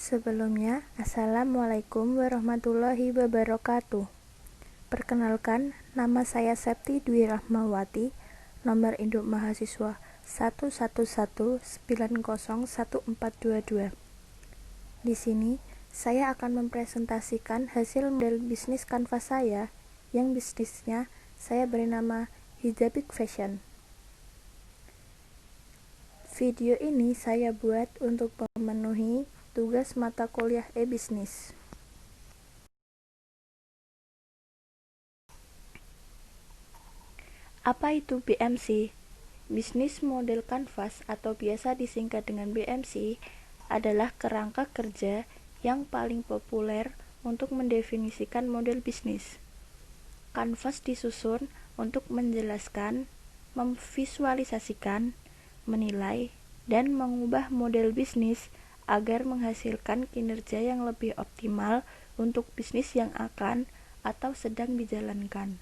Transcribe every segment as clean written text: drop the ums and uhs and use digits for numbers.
Sebelumnya, Assalamualaikum warahmatullahi wabarakatuh. Perkenalkan, nama saya Septi Dwi Rahmawati, nomor induk mahasiswa 111901422. Di sini, saya akan mempresentasikan hasil model bisnis kanvas saya, yang bisnisnya saya beri nama Hijabik Fashion. Video ini saya buat untuk memenuhi tugas mata kuliah e-bisnis. Apa itu BMC? Bisnis Model Canvas atau biasa disingkat dengan BMC adalah kerangka kerja yang paling populer untuk mendefinisikan model bisnis. Canvas disusun untuk menjelaskan, memvisualisasikan, menilai, dan mengubah model bisnis agar menghasilkan kinerja yang lebih optimal untuk bisnis yang akan atau sedang dijalankan.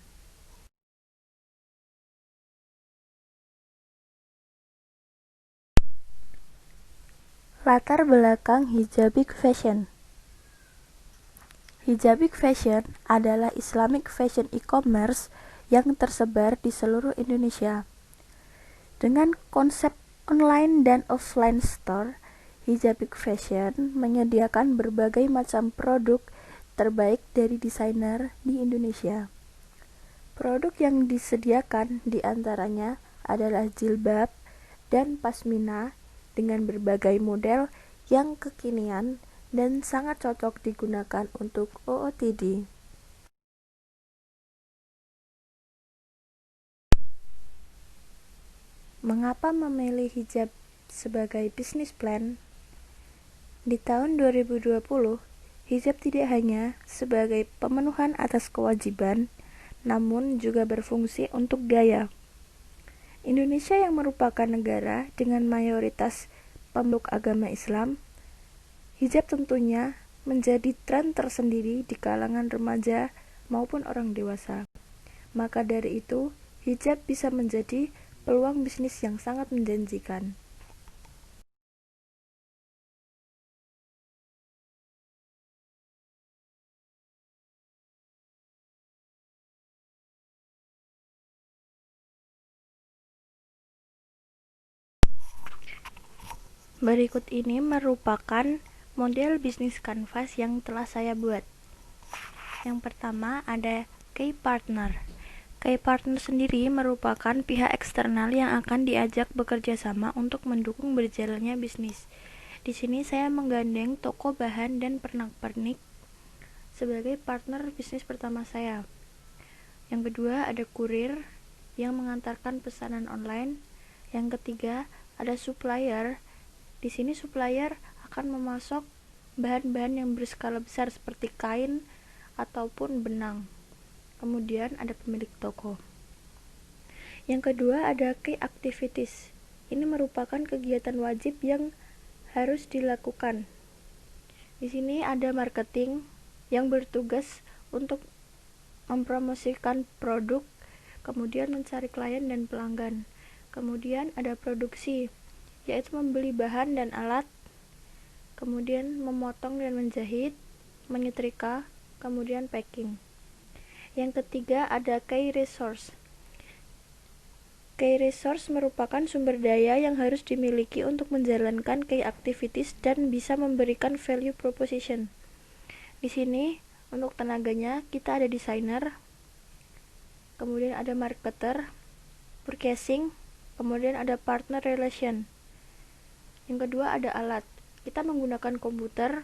Latar belakang Hijabik Fashion. Hijabik Fashion adalah Islamic fashion e-commerce yang tersebar di seluruh Indonesia. Dengan konsep online dan offline store, Hijabik Fashion menyediakan berbagai macam produk terbaik dari desainer di Indonesia. Produk yang disediakan diantaranya adalah jilbab dan pasmina dengan berbagai model yang kekinian dan sangat cocok digunakan untuk OOTD. Mengapa memilih hijab sebagai bisnis plan? Di tahun 2020, hijab tidak hanya sebagai pemenuhan atas kewajiban, namun juga berfungsi untuk gaya. Indonesia yang merupakan negara dengan mayoritas pemeluk agama Islam, hijab tentunya menjadi tren tersendiri di kalangan remaja maupun orang dewasa. Maka dari itu, hijab bisa menjadi peluang bisnis yang sangat menjanjikan. Berikut ini merupakan model bisnis kanvas yang telah saya buat. Yang pertama ada key partner. Key partner sendiri merupakan pihak eksternal yang akan diajak bekerja sama untuk mendukung berjalannya bisnis. Di sini saya menggandeng toko bahan dan pernak-pernik sebagai partner bisnis pertama saya. Yang kedua ada kurir yang mengantarkan pesanan online. Yang ketiga ada supplier. Di sini supplier akan memasok bahan-bahan yang berskala besar seperti kain ataupun benang. Kemudian ada pemilik toko. Yang kedua ada key activities. Ini merupakan kegiatan wajib yang harus dilakukan. Di sini ada marketing yang bertugas untuk mempromosikan produk, kemudian mencari klien dan pelanggan. Kemudian ada produksi, yaitu membeli bahan dan alat, kemudian memotong dan menjahit, menyetrika, kemudian packing. Yang ketiga ada key resource. Key resource merupakan sumber daya yang harus dimiliki untuk menjalankan key activities dan bisa memberikan value proposition. Di sini untuk tenaganya kita ada desainer, kemudian ada marketer, purchasing, kemudian ada partner relation. Yang kedua ada alat. Kita menggunakan komputer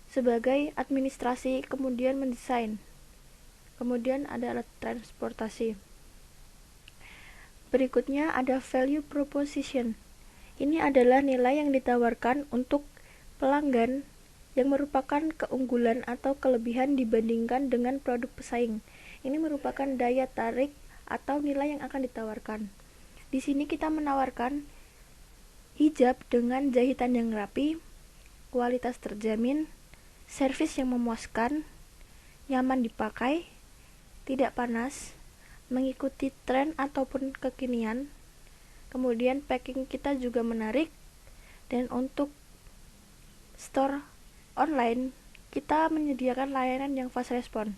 sebagai administrasi, kemudian mendesain. Kemudian ada alat transportasi. Berikutnya ada value proposition. Ini adalah nilai yang ditawarkan untuk pelanggan yang merupakan keunggulan atau kelebihan dibandingkan dengan produk pesaing. Ini merupakan daya tarik atau nilai yang akan ditawarkan. Di sini kita menawarkan hijab dengan jahitan yang rapi, kualitas terjamin, servis yang memuaskan, nyaman dipakai, tidak panas, mengikuti tren ataupun kekinian. Kemudian packing kita juga menarik, dan untuk store online, kita menyediakan layanan yang fast response.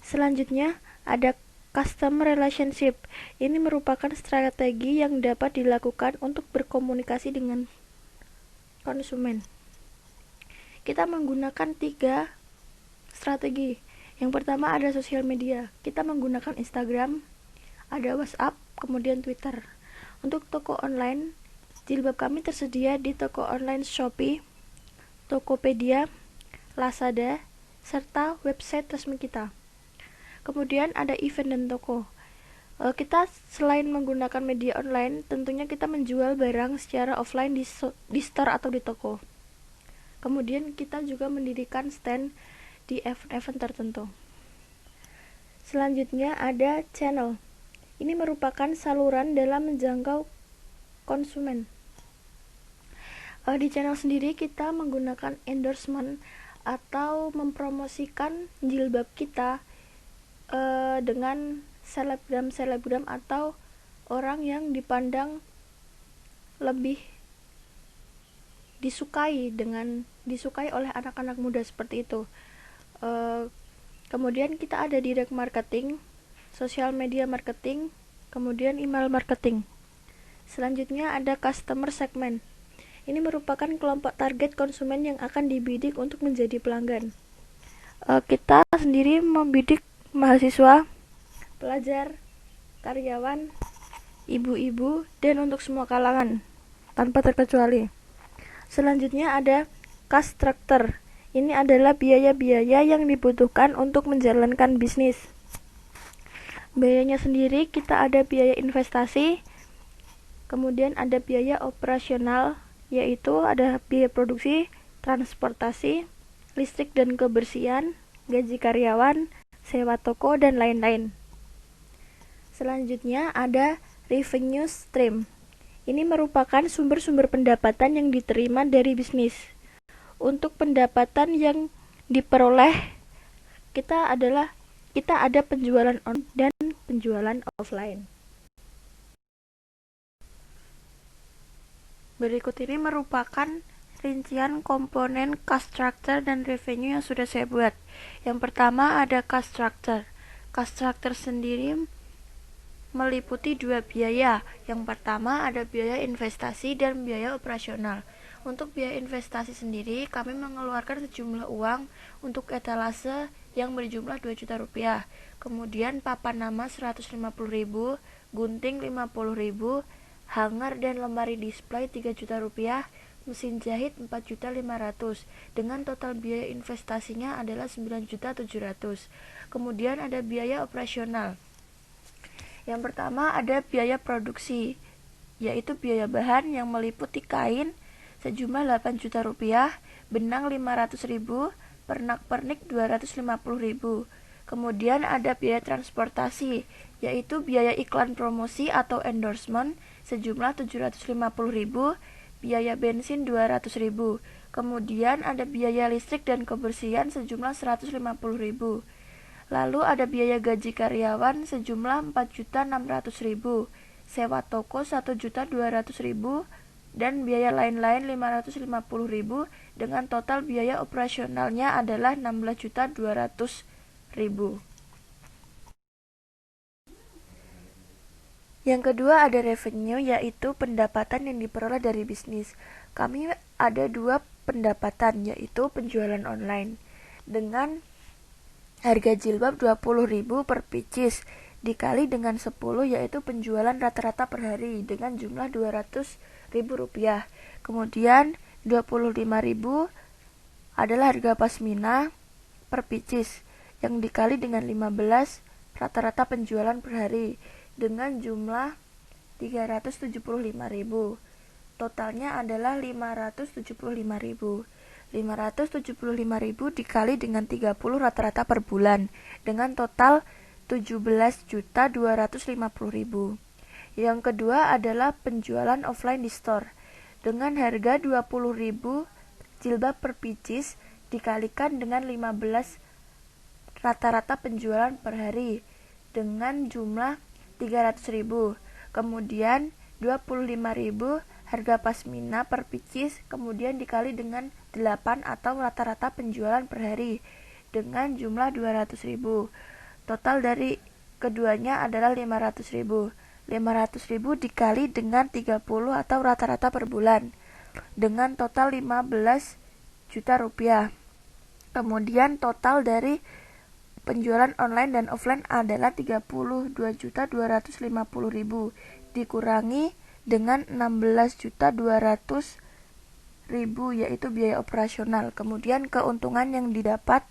Selanjutnya, ada customer relationship. Ini merupakan strategi yang dapat dilakukan untuk berkomunikasi dengan konsumen. Kita menggunakan 3 strategi. Yang pertama ada sosial media. Kita menggunakan Instagram, ada WhatsApp, kemudian Twitter. Untuk toko online, jilbab kami tersedia di toko online Shopee, Tokopedia, Lazada, serta website resmi kita. Kemudian ada event dan toko. Kita selain menggunakan media online, tentunya kita menjual barang secara offline di store atau di toko. Kemudian kita juga mendirikan stand di event-event tertentu. Selanjutnya ada channel. Ini merupakan saluran dalam menjangkau konsumen. Di channel sendiri kita menggunakan endorsement atau mempromosikan jilbab kita dengan selebgram atau orang yang dipandang lebih disukai oleh anak-anak muda seperti itu. Kemudian kita ada direct marketing, social media marketing, kemudian email marketing. Selanjutnya ada customer segment. Ini merupakan kelompok target konsumen yang akan dibidik untuk menjadi pelanggan. Kita sendiri membidik mahasiswa, pelajar, karyawan, ibu-ibu, dan untuk semua kalangan tanpa terkecuali. Selanjutnya ada cost structure. Ini adalah biaya-biaya yang dibutuhkan untuk menjalankan bisnis. Biayanya sendiri kita ada biaya investasi, kemudian ada biaya operasional, yaitu ada biaya produksi, transportasi, listrik dan kebersihan, gaji karyawan, sewa toko, dan lain-lain. Selanjutnya ada revenue stream. Ini merupakan sumber-sumber pendapatan yang diterima dari bisnis. Untuk pendapatan yang diperoleh kita ada penjualan on dan penjualan offline. Berikut ini merupakan rincian komponen cost structure dan revenue yang sudah saya buat. Yang pertama ada cost structure. Cost structure sendiri meliputi 2 biaya. Yang pertama ada biaya investasi dan biaya operasional. Untuk biaya investasi sendiri, kami mengeluarkan sejumlah uang untuk etalase yang berjumlah 2 juta rupiah. Kemudian papan nama 150.000, gunting 50.000, hanger dan lemari display 3 juta rupiah, mesin jahit 4.500.000. Dengan total biaya investasinya adalah 9.700.000. Kemudian ada biaya operasional. Yang pertama ada biaya produksi, yaitu biaya bahan yang meliputi kain sejumlah 8 juta rupiah, benang 500.000, pernak-pernik 250.000. Kemudian ada biaya transportasi, yaitu biaya iklan promosi atau endorsement sejumlah 750.000, biaya bensin 200.000. Kemudian ada biaya listrik dan kebersihan sejumlah 150.000. Lalu ada biaya gaji karyawan sejumlah 4.600.000, sewa toko 1.200.000, dan biaya lain-lain 550.000, dengan total biaya operasionalnya adalah 16.200.000. Yang kedua ada revenue, yaitu pendapatan yang diperoleh dari bisnis. Kami ada 2 pendapatan, yaitu penjualan online dengan harga jilbab 20.000 per pieces dikali dengan 10, yaitu penjualan rata-rata per hari dengan jumlah 200.000 rupiah. Kemudian 25.000 adalah harga pasmina per pieces yang dikali dengan 15 rata-rata penjualan per hari dengan jumlah 375.000. Totalnya adalah 575.000. 575.000 dikali dengan 30 rata-rata per bulan dengan total 17.250.000. Yang kedua adalah penjualan offline di store dengan harga 20.000 jilbab per pieces dikalikan dengan 15 rata-rata penjualan per hari dengan jumlah 300.000. Kemudian 25.000 harga pasmina per pieces, kemudian dikali dengan 8 atau rata-rata penjualan per hari dengan jumlah 200.000. Total dari keduanya adalah 500.000. 500.000 dikali dengan 30 atau rata-rata per bulan dengan total 15 juta rupiah. Kemudian total dari penjualan online dan offline adalah 32.250.000 dikurangi dengan 16.200.000 yaitu biaya operasional. Kemudian keuntungan yang didapat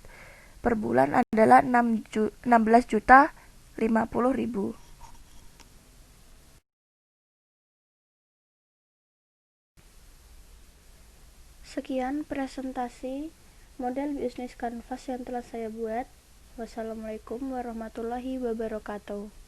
per bulan adalah 16.050.000. Sekian presentasi model bisnis kanvas yang telah saya buat. Wassalamualaikum warahmatullahi wabarakatuh.